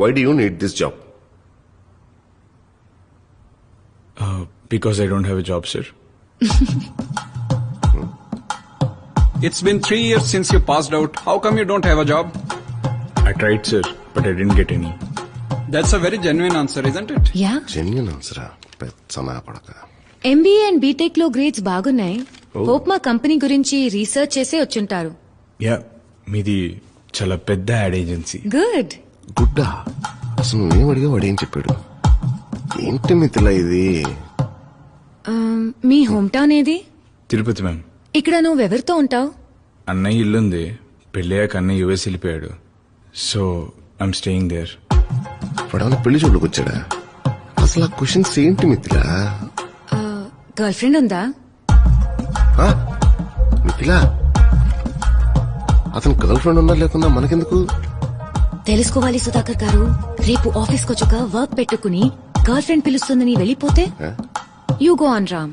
Why do you need this job? Because I don't have a job, sir. It's been 3 years since you passed out. How come you don't have a job? I tried, sir, but I didn't get any. That's a very genuine answer, isn't it? Yeah genuine ఆన్సరా? పెచ్చనా పడక. MBA and BTech లో grades బాగున్నాయి. Hope మా company గురించి research చేసే వచ్చుంటారు. Yeah, మీది చాలా పెద్ద యాడ్ ఏజెన్సీ. గుడ్. గుడ్డా? అసలు నువ్వేం అడిగా వాడేం చెప్పాడు? ఏంటి మిథిలా ఇది? మీ హోమ్ టౌన్ ఏది? తిరుపతి మ్యామ్. ఇక్కడ నువ్వెవరితో ఉంటావు? అన్నయ్య ఇల్లుంది. పెళ్ళయ్యాక అన్నయ్య యుఎస్ వెళ్ళిపోయాడు. So I'm staying there. వాడేమన్నా పెళ్లి చూడకు వచ్చాడా? అసలు ఆ క్వశ్చన్స్ ఏంటి మిథిలా? గర్ల్ ఫ్రెండ్ ఉందా? మిథిలా, అతను గర్ల్ ఫ్రెండ్ ఉన్నా లేకున్నా మనకెందుకు? తెలుసుకోవాలి సుధాకర్ గారు. రేపు ఆఫీస్కి వచ్చాక వర్క్ పెట్టుకుని గర్ల్ ఫ్రెండ్ పిలుస్తుందని వెళ్ళిపోతే యూ గో ఆన్ రామ్.